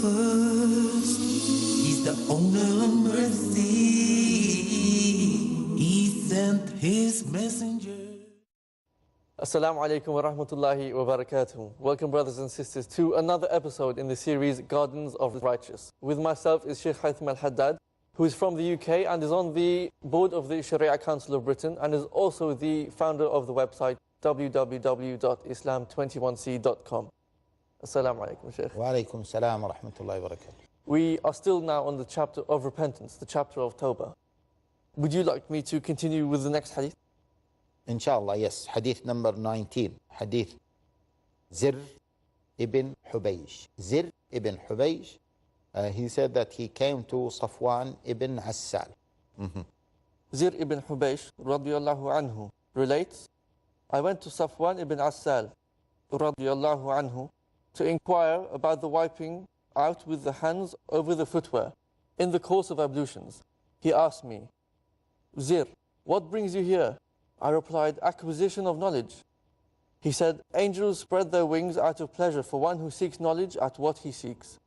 first. He's the owner of mercy. He sent his messenger. Assalamu alaikum wa rahmatullahi wa barakatuh. Welcome, brothers and sisters, to another episode in the series Gardens of the Righteous. With myself is Sheikh Haytham Al-Haddad, who is from the UK and is on the board of the Sharia Council of Britain and is also the founder of the website www.islam21c.com. Assalamu alaikum, Sheikh. Wa alaikum salam wa rahmatullahi wa barakatuh. We are still now on the chapter of repentance, the chapter of Tawbah. Would you like me to continue with the next hadith? Inshallah, yes. Hadith number 19. Hadith Zir ibn Hubaysh. Zir ibn Hubaysh, he said that he came to Safwan ibn Assal. Zir ibn Hubaysh radiyallahu anhu relates, I went to Safwan ibn Assal radiyallahu anhu to inquire about the wiping out with the hands over the footwear in the course of ablutions. He asked me, Zir, what brings you here? I replied, acquisition of knowledge. He said, angels spread their wings out of pleasure for one who seeks knowledge at what he seeks.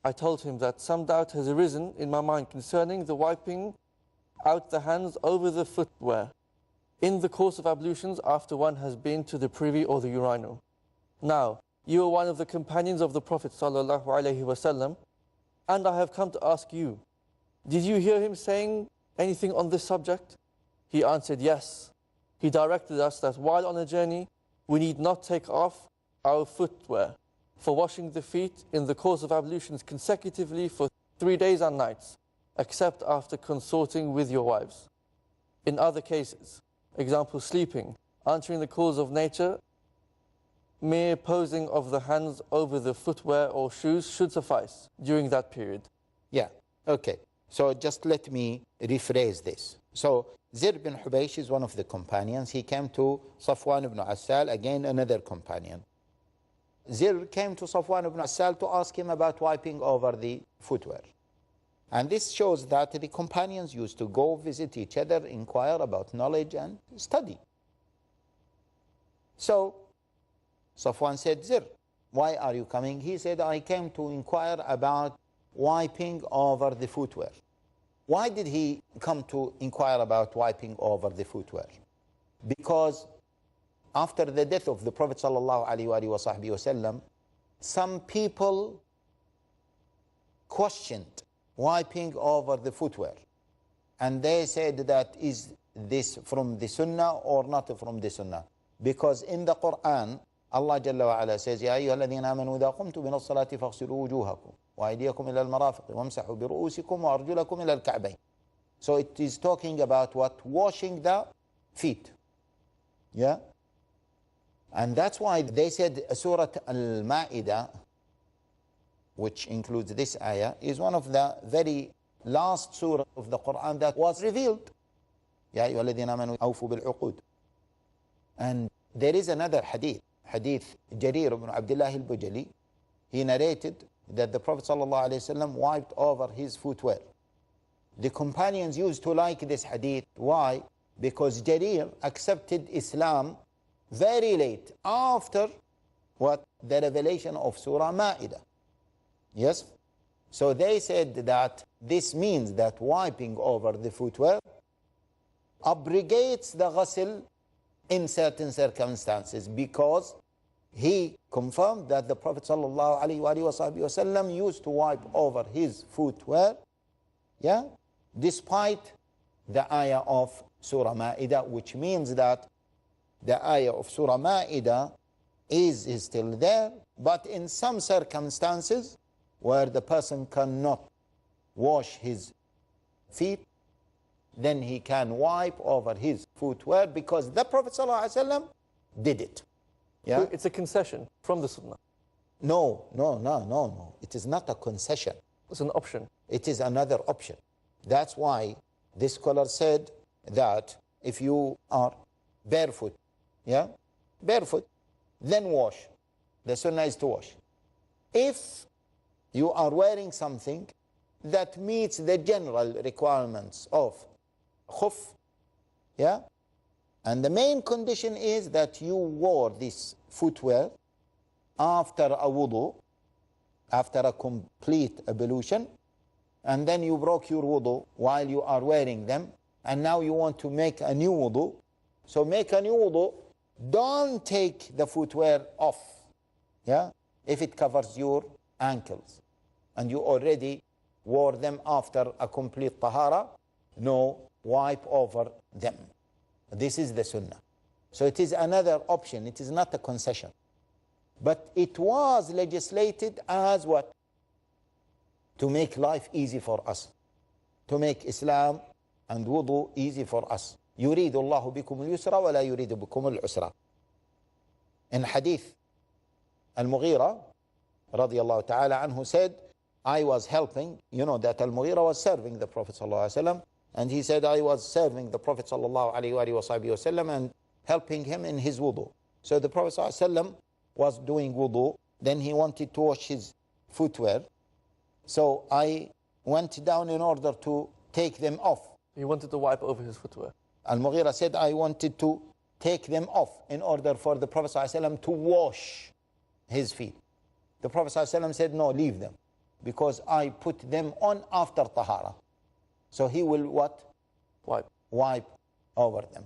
I told him that some doubt has arisen in my mind concerning the wiping out the hands over the footwear in the course of ablutions after one has been to the privy or the urinal. Now, you are one of the companions of the Prophet ﷺ, and I have come to ask you, did you hear him saying anything on this subject? He answered, yes. He directed us that while on a journey, we need not take off our footwear for washing the feet in the course of ablutions consecutively for 3 days and nights, except after consorting with your wives. In other cases, example sleeping, answering the calls of nature, mere posing of the hands over the footwear or shoes should suffice during that period. Yeah, okay. So just let me rephrase this. So Zir bin Hubaysh is one of the companions. He came to Safwan ibn Assal, again another companion. Zir came to Safwan ibn Assal to ask him about wiping over the footwear. And this shows that the companions used to go visit each other, inquire about knowledge and study. So Safwan said, Zir, why are you coming? He said, I came to inquire about wiping over the footwear. Why did he come to inquire about wiping over the footwear? Because after the death of the Prophet ﷺ, some people questioned wiping over the footwear. And they said that, is this from the Sunnah or not from the Sunnah? Because in the Quran, Allah Jalla wa Ala says, يَا أَيُّهَا الَّذِينَ آمَنُوا إِذَا قُمْتُمْ مِنَ الصَّلَاةِ فَاغْسِلُوا وُجُوهَكُمْ وَأَيْدِيَكُمْ إِلَى الْمَرَافِقِ وَامْسَحُوا بِرُؤُوسِكُمْ وَأَرْجُلَكُمْ إِلَى الْكَعْبَيْنِ. So it is talking about what? Washing the feet. Yeah? And that's why they said Surah Al-Ma'idah, which includes this ayah, is one of the very last surah of the Quran that was revealed. يَا أَيُّهَا الَّذِينَ آمَنُوا أَوْفُوا بِالْعُقُودِ. And there is another hadith, Hadith Jarir ibn Abdullah al-Bujali. He narrated that the Prophet ﷺ wiped over his footwear. The companions used to like this hadith. Why? Because Jarir accepted Islam very late, after what? The revelation of Surah Ma'idah. Yes? So they said that this means that wiping over the footwear abrogates the ghusl in certain circumstances, because he confirmed that the Prophet ﷺ used to wipe over his footwear, yeah, despite the ayah of Surah Ma'idah, which means that the ayah of Surah Ma'idah is still there, but in some circumstances where the person cannot wash his feet, then he can wipe over his footwear, because the Prophet ﷺ did it. Yeah? It's a concession from the Sunnah. No. It is not a concession. It's an option. It is another option. That's why this scholar said that if you are barefoot, yeah, barefoot, then wash. The Sunnah is to wash. If you are wearing something that meets the general requirements of khuf, yeah, and the main condition is that you wore this footwear after a wudu, after a complete ablution, and then you broke your wudu while you are wearing them, and now you want to make a new wudu. So make a new wudu, don't take the footwear off, yeah, if it covers your ankles, and you already wore them after a complete tahara, no, wipe over them. This is the sunnah. So it is another option, it is not a concession. But it was legislated as what? To make life easy for us. To make Islam and wudu easy for us. يريد الله بكم اليسر ولا يريد بكم العسر. In hadith, Al-Mughira radiyallahu ta'ala anhu said, I was helping, you know that Al-Mughira was serving the Prophet sallallahu alaihi wasallam, and he said, I was serving the Prophet sallallahu alaihi wasallam and helping him in his wudu. So the Prophet sallallahu alaihi wasallam was doing wudu, then he wanted to wash his footwear. So I went down in order to take them off. He wanted to wipe over his footwear. Al-Mughira said, I wanted to take them off in order for the Prophet ﷺ to wash his feet. The Prophet ﷺ said, no, leave them, because I put them on after tahara. So he will what? Wipe over them.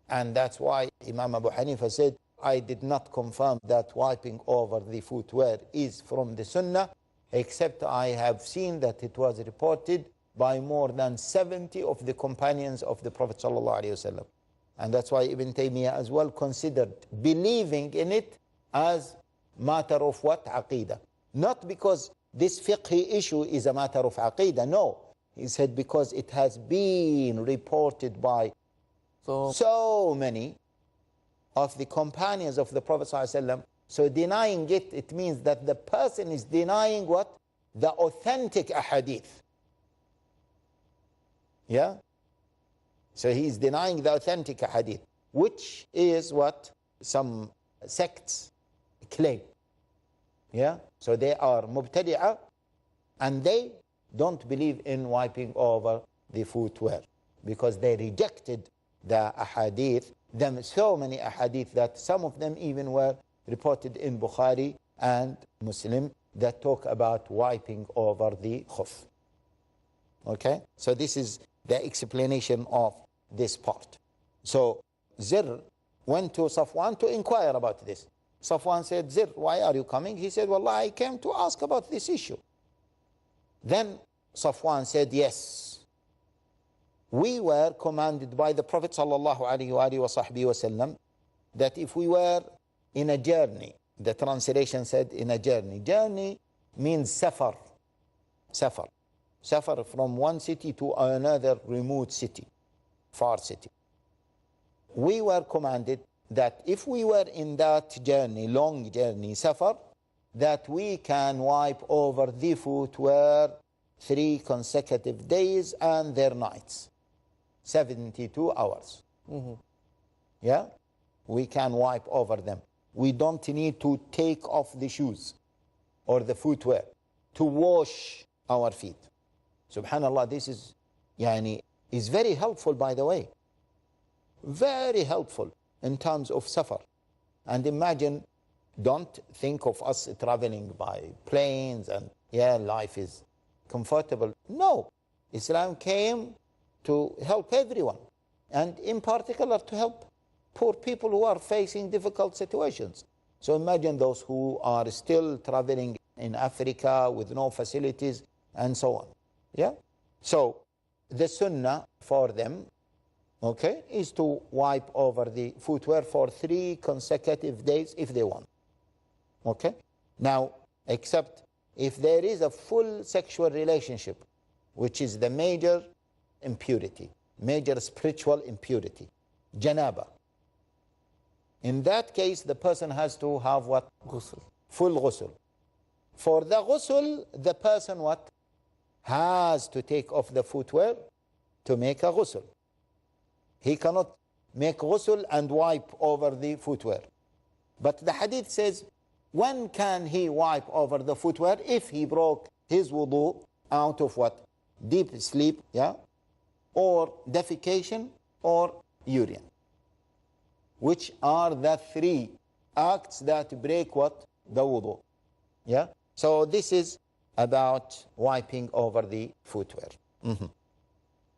And that's why Imam Abu Hanifa said, I did not confirm that wiping over the footwear is from the sunnah, except I have seen that it was reported by more than 70 of the companions of the Prophet ﷺ. And that's why Ibn Taymiyyah as well considered believing in it as matter of what? Aqeedah. Not because this fiqhi issue is a matter of aqeedah, no. He said because it has been reported by so many of the companions of the Prophet ﷺ. So denying it, it means that the person is denying what? The authentic ahadith. Yeah? So he is denying the authentic hadith, which is what some sects claim. Yeah? So they are mubtadi'ah, and they don't believe in wiping over the footwear, because they rejected the ahadith, them so many ahadith that some of them even were reported in Bukhari and Muslim that talk about wiping over the khuf. Okay? So this is the explanation of this part. So Zir went to Safwan to inquire about this. Safwan said, Zir, why are you coming? He said, well, I came to ask about this issue. Then Safwan said, yes, we were commanded by the Prophet sallallahu alaihi wasallam that if we were in a journey, the translation said in a journey. Journey means safar. Safar. Safar from one city to another remote city, far city. We were commanded that if we were in that journey, long journey, safar, that we can wipe over the footwear 3 consecutive days and their nights, 72 hours. Yeah? We can wipe over them. We don't need to take off the shoes or the footwear to wash our feet. Subhanallah, this is very helpful, by the way. Very helpful in terms of safar. And imagine, don't think of us traveling by planes and life is comfortable. No, Islam came to help everyone, and in particular to help poor people who are facing difficult situations. So imagine those who are still traveling in Africa with no facilities and so on. Yeah? So the sunnah for them, okay, is to wipe over the footwear for 3 consecutive days if they want. Okay? Now, except if there is a full sexual relationship, which is the major impurity, major spiritual impurity, janaba. In that case, the person has to have what? Ghusl. Full ghusl. For the ghusl, the person what? Has to take off the footwear to make a ghusl. He cannot make ghusl and wipe over the footwear. But the hadith says, when can he wipe over the footwear? If he broke his wudu out of what? Deep sleep, yeah? Or defecation or urine. Which are the 3 acts that break what? The wudu. Yeah? So this is about wiping over the footwear.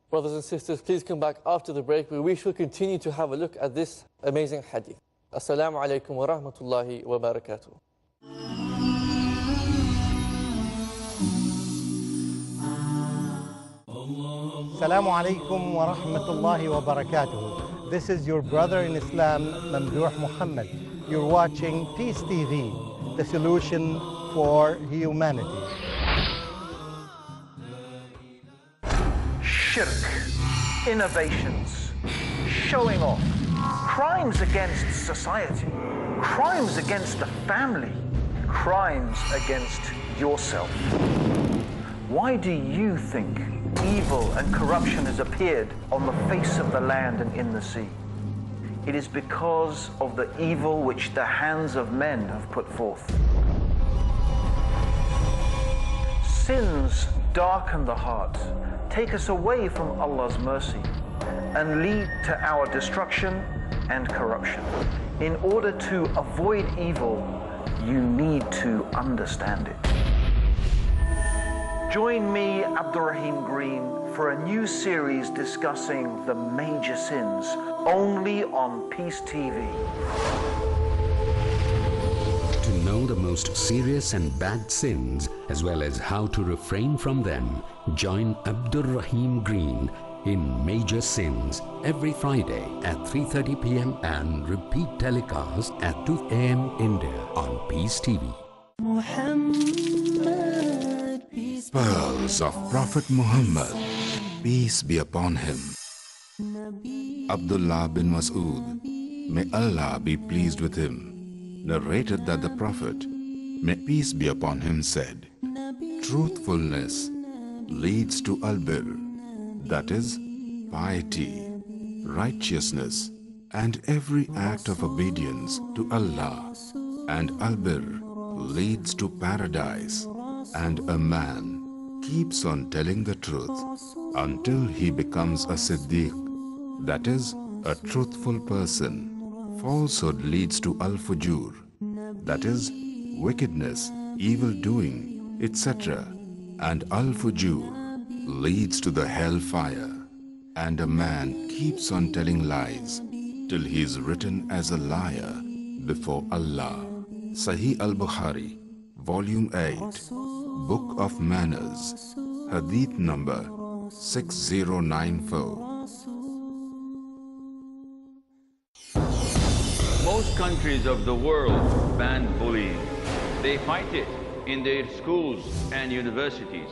Brothers and sisters, please come back after the break where we shall continue to have a look at this amazing hadith. Assalamu alaikum wa rahmatullahi wa barakatuh. Assalamu alaikum wa rahmatullahi wa barakatuh. This is your brother in Islam, Mamdouh Muhammad. You're watching Peace TV, the solution for humanity. Shirk, innovations, showing off, crimes against society, crimes against the family, crimes against yourself. Why do you think evil and corruption has appeared on the face of the land and in the sea? It is because of the evil which the hands of men have put forth. Sins darken the heart, take us away from Allah's mercy, and lead to our destruction and corruption. In order to avoid evil, you need to understand it. Join me, Abdurrahim Green, for a new series discussing the major sins, only on Peace TV. To know the most serious and bad sins, as well as how to refrain from them, join Abdurrahim Green in Major Sins every Friday at 3:30 p.m. and repeat telecast at 2 a.m. India on Peace TV. Pearls of Prophet Muhammad, peace be upon him. Abdullah bin Mas'ud, may Allah be pleased with him, narrated that the Prophet, may peace be upon him, said, truthfulness leads to albir, that is, piety, righteousness, and every act of obedience to Allah, and albir leads to paradise, and a man keeps on telling the truth until he becomes a Siddiq, that is, a truthful person. Falsehood leads to al-fujur, that is, wickedness, evil doing, etc. And al-fujur leads to the hellfire. And a man keeps on telling lies till he is written as a liar before Allah. Sahih al-Bukhari, Volume 8, Book of Manners, Hadith number 6094. Most countries of the world ban bullying. They fight it in their schools and universities.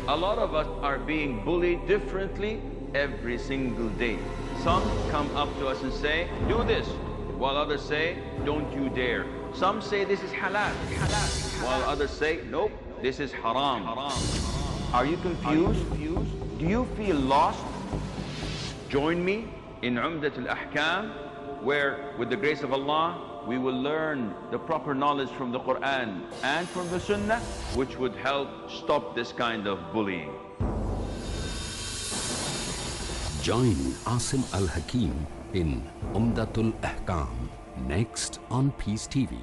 A lot of us are being bullied differently every single day. Some come up to us and say, do this, while others say, don't you dare. Some say this is halal, while others say, nope, this is haram. Are you confused? Do you feel lost? Join me in Umdat al-Ahkam, where, with the grace of Allah, we will learn the proper knowledge from the Quran and from the Sunnah, which would help stop this kind of bullying. Join Asim Al-Hakim in Umdatul Ahkam, next on Peace TV.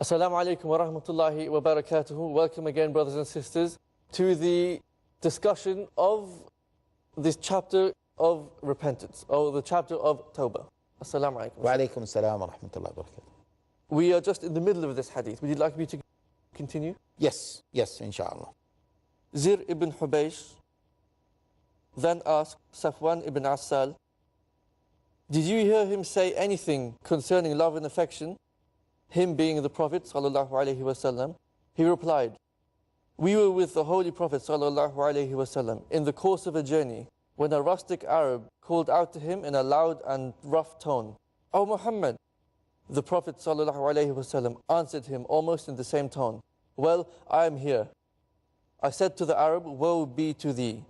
Assalamu alaikum wa rahmatullahi wa barakatuhu. Welcome again, brothers and sisters, to the discussion of this chapter of repentance, or the chapter of Tawbah. Assalamu alaikum. Wa alaikum assalam wa rahmatullahi wa barakatuh. We are just in the middle of this hadith. Would you like me to continue? Yes, inshallah. Zir ibn Hubaysh then asked Safwan ibn Assal, did you hear him say anything concerning love and affection, him being the Prophet sallallahu alaihi wasallam? He replied, we were with the Holy Prophet sallallahu alaihi wasallam in the course of a journey when a rustic Arab called out to him in a loud and rough tone, O Muhammad! The Prophet ﷺ answered him almost in the same tone, well, I am here. I said to the Arab, woe be to thee.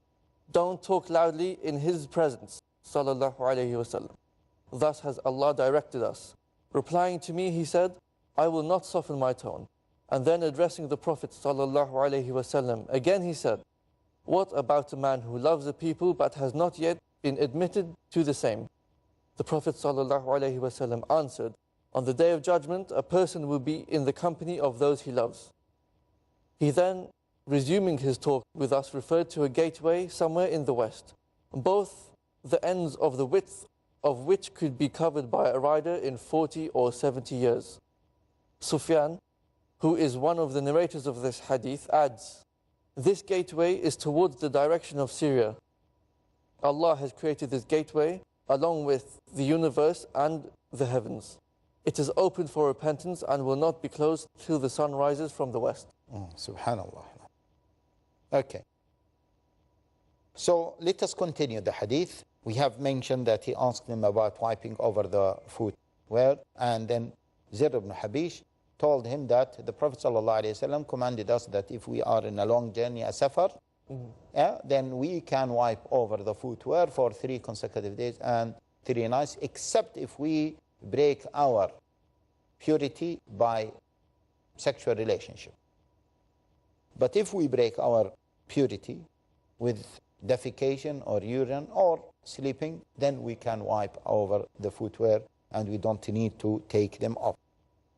Don't talk loudly in his presence. ﷺ. Thus has Allah directed us. Replying to me, he said, I will not soften my tone. And then addressing the Prophet ﷺ, again he said, what about a man who loves the people but has not yet been admitted to the same? The Prophet ﷺ answered, on the day of judgment, a person will be in the company of those he loves. He then, resuming his talk with us, referred to a gateway somewhere in the west, both the ends of the width of which could be covered by a rider in 40 or 70 years. Sufyan, who is one of the narrators of this hadith, adds, this gateway is towards the direction of Syria. Allah has created this gateway along with the universe and the heavens. It is open for repentance and will not be closed till the sun rises from the west. Subhanallah. Okay. So let us continue the hadith. We have mentioned that he asked him about wiping over the footwear, and then Zir ibn Habish told him that the Prophet ﷺ commanded us that if we are in a long journey, a safar, then we can wipe over the footwear for 3 consecutive days and 3 nights, except if we break our purity by sexual relationship. But if we break our purity with defecation or urine or sleeping, then we can wipe over the footwear and we don't need to take them off.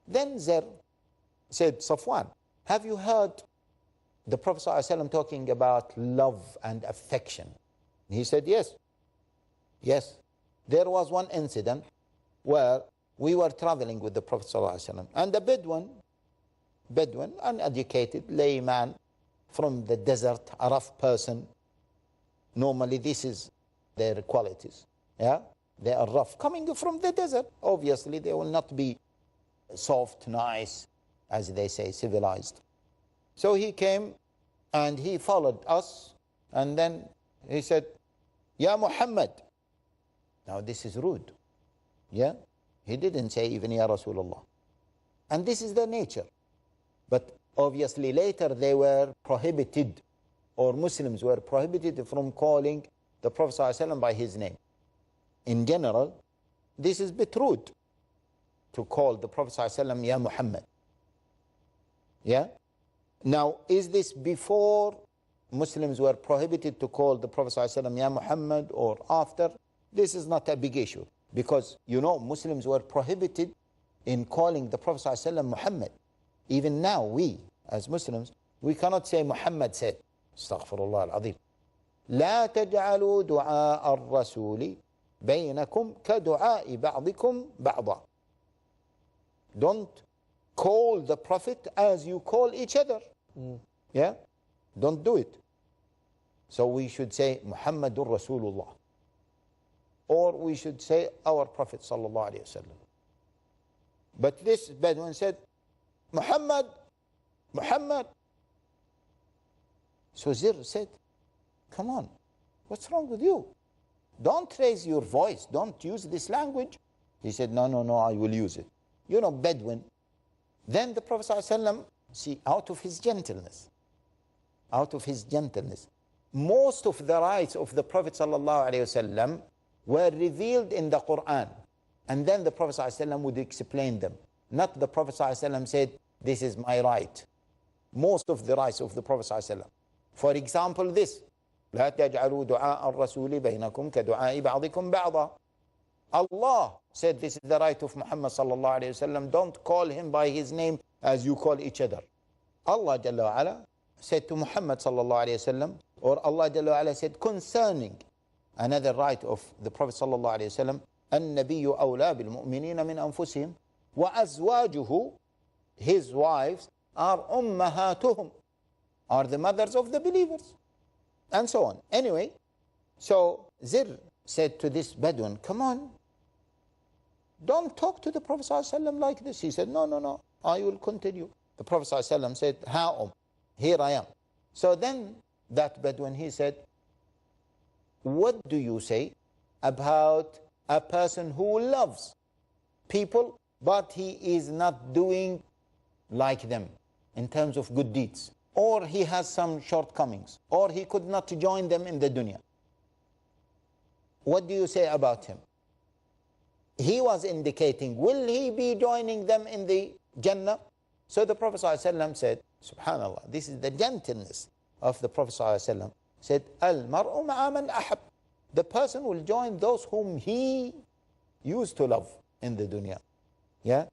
Then Zir said, Safwan, have you heard the Prophet ﷺ talking about love and affection? He said, yes. Yes. There was one incident where we were traveling with the Prophet ﷺ, and the Bedouin, uneducated layman from the desert, a rough person. Normally this is their qualities. Yeah, they are rough. Coming from the desert, obviously they will not be soft, nice, as they say, civilized. So he came and he followed us, and then he said, Ya Muhammad. Now this is rude. Yeah, he didn't say even Ya Rasulullah. And this is their nature. But obviously later they were prohibited, or Muslims were prohibited from calling the Prophet ﷺ by his name. In general, this is a bit rude to call the Prophet ﷺ Ya Muhammad. Yeah? Now, is this before Muslims were prohibited to call the Prophet ﷺ Ya Muhammad, or after? This is not a big issue, because you know Muslims were prohibited in calling the Prophet ﷺ Muhammad. Even now, we as Muslims, we cannot say Muhammad said. Astaghfirullah al-Azim. لا تجعلوا دعاء الرسول بينكم كدعاء بعضكم بعضا. Don't call the Prophet as you call each other. Yeah? Don't do it. So we should say Muhammadur Rasulullah. Or we should say our Prophet sallallahu alayhi wa sallam. But this Bedouin said, Muhammad, Muhammad. So Zir said, come on, what's wrong with you? Don't raise your voice. Don't use this language. He said, no, no, no, I will use it. You know, Bedouin. Then the Prophet ﷺ, see, out of his gentleness, most of the rights of the Prophet ﷺ were revealed in the Quran. And then the Prophet ﷺ would explain them. Not the Prophet ﷺ said, this is my right. Most of the rights of the Prophet ﷺ. For example, this. لا تجعلوا دعاء الرسول بينكم كدعاء بعضكم بعضا. Allah said this is the right of Muhammad sallallahu alayhi wa sallam. Don't call him by his name as you call each other. Allah Jalla wa ala said to Muhammad sallallahu alayhi wa sallam, or Allah Jalla wa ala said concerning another right of the Prophet sallallahu alayhi wa sallam, النبي أولى بالمؤمنين من أنفسهم وأزواجه, his wives are أمهاتهم, are the mothers of the believers, and so on. Anyway, so Zir said to this Bedouin, come on, don't talk to the Prophet ﷺ like this. He said, no, no, no, I will continue. The Prophet ﷺ said, here I am. So then that Bedouin, he said, what do you say about a person who loves people, but he is not doing like them in terms of good deeds? Or he has some shortcomings, or he could not join them in the dunya. What do you say about him? He was indicating, will he be joining them in the Jannah? So the Prophet ﷺ said, subhanallah, this is the gentleness of the Prophet ﷺ, said, Al-mar'u ma'a man ahab. The person will join those whom he used to love in the dunya. Yeah?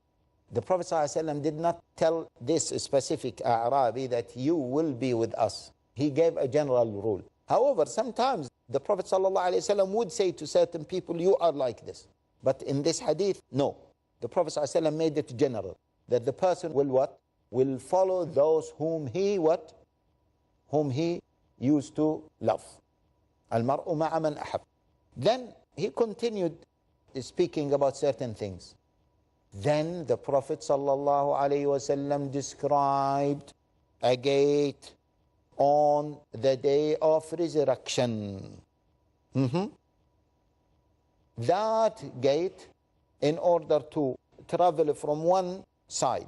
The Prophet ﷺ did not tell this specific A'rabi that you will be with us. He gave a general rule. However, sometimes the Prophet ﷺ would say to certain people, you are like this. But in this hadith, no. The Prophet ﷺ made it general, that the person will what? Will follow those whom he what? Whom he used to love. Al-mar'u ma'a man ahab. Then he continued speaking about certain things. Then the Prophet ﷺ described a gate on the day of resurrection. That gate, in order to travel from one side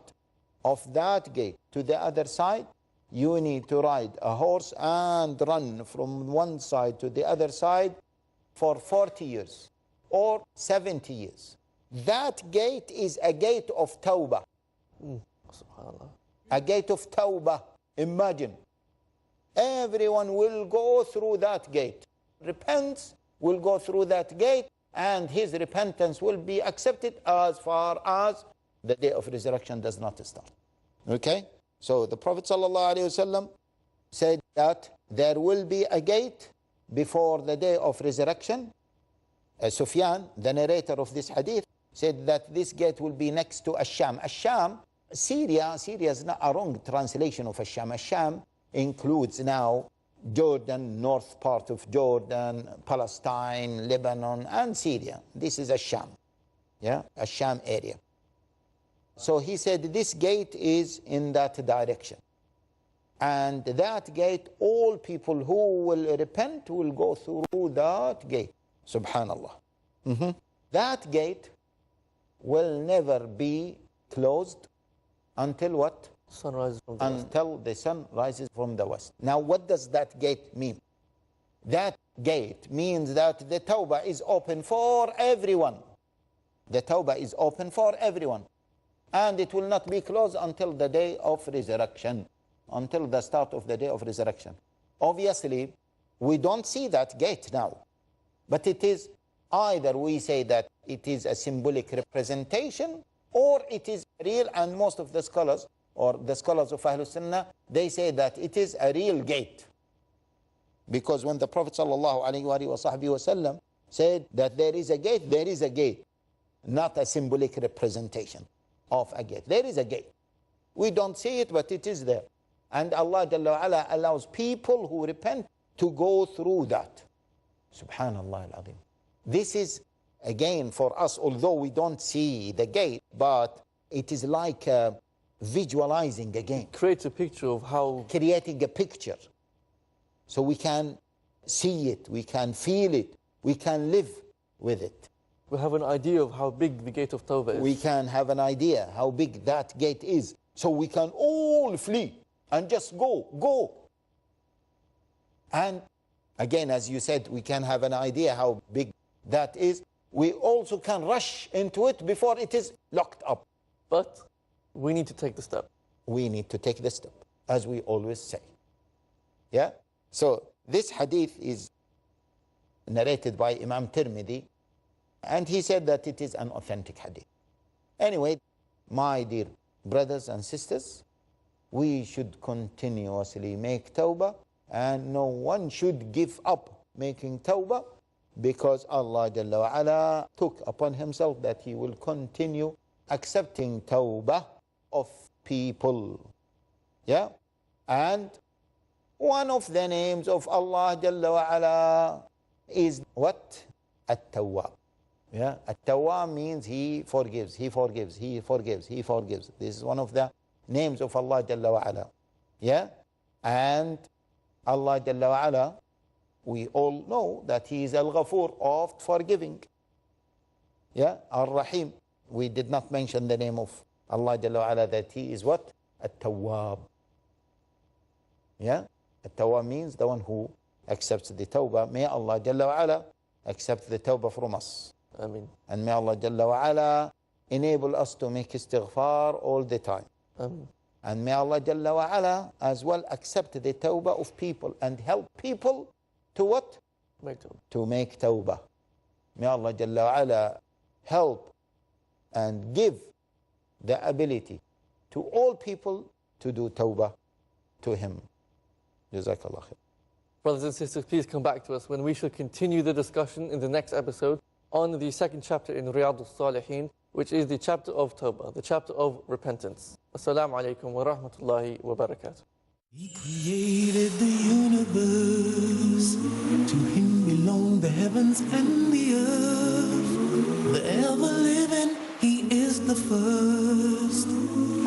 of that gate to the other side, you need to ride a horse and run from one side to the other side for 40 years or 70 years. That gate is a gate of tawbah. A gate of tawbah. Imagine. Everyone will go through that gate. Repents, will go through that gate, and his repentance will be accepted as far as the day of resurrection does not start. Okay? So the Prophet ﷺ said that there will be a gate before the day of resurrection. Sufyan, the narrator of this hadith, said that this gate will be next to Ash-Sham. Ash-Sham, Syria is not a wrong translation of Ash-Sham. Ash-Sham includes now Jordan, north part of Jordan, Palestine, Lebanon, and Syria. This is Ash-Sham, yeah, Ash-Sham area. So he said this gate is in that direction. And that gate, all people who will repent will go through that gate. Subhanallah. That gate will never be closed until what? Sunrise from the until the sun rises from the west. Now, what does that gate mean? That gate means that the tawbah is open for everyone. The tawbah is open for everyone. And it will not be closed until the day of resurrection, until the start of the day of resurrection. Obviously, we don't see that gate now. But it is either we say that it is a symbolic representation or it is real, and most of the scholars, or the scholars of Ahlul Sunnah, they say that it is a real gate. Because when the Prophet ﷺ said that there is a gate, not a symbolic representation of a gate. There is a gate. We don't see it, but it is there. And Allah Jalla wa Ala allows people who repent to go through that. Subhanallah al-Azim. This is, again, for us, although we don't see the gate, but it is like visualizing again. Creates a picture of how... Creating a picture. So we can see it, we can feel it, we can live with it. We have an idea of how big the gate of Tawbah is. We can have an idea how big that gate is. So we can all flee and just go. And again, as you said, we can have an idea how big that is. We also can rush into it before it is locked up. But we need to take the step. We need to take the step, as we always say. Yeah? So this hadith is narrated by Imam Tirmidhi, and he said that it is an authentic hadith. Anyway, my dear brothers and sisters, we should continuously make tawbah, and no one should give up making tawbah, because Allah Jalla wa Ala took upon himself that he will continue accepting tawbah of people. Yeah? And one of the names of Allah Jalla wa Ala is what? At-Tawwab. Yeah? At-Tawwab means he forgives, he forgives, he forgives, he forgives. This is one of the names of Allah Jalla wa Ala. Yeah? And Allah Jalla wa Ala, we all know that he is Al-Ghafur, oft forgiving. Yeah? Ar-Rahim. We did not mention the name of Allah Jalla wa Ala, that he is what? At-Tawwab. Yeah? At-Tawwab means the one who accepts the tawbah. May Allah Jalla wa Ala accept the tawbah from us. Ameen. And may Allah Jalla wa Ala enable us to make istighfar all the time. Ameen. And may Allah Jalla wa Ala as well accept the tawbah of people and help people to what? Make tawbah. To make tawbah. May Allah Jalla wa Ala help and give the ability to all people to do tawbah to Him. Jazakallah khair. Brothers and sisters, please come back to us when we shall continue the discussion in the next episode on the second chapter in Riyadh al-Salihin, which is the chapter of Tawbah, the chapter of repentance. Assalamu alaikum wa rahmatullahi wa barakatuh. He created the universe. To Him belong the heavens and the earth. The ever-living, He is the first.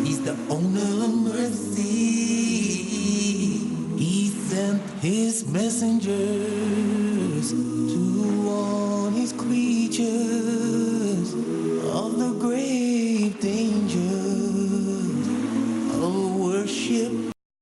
He's the owner of mercy. He sent His messengers to warn His creatures.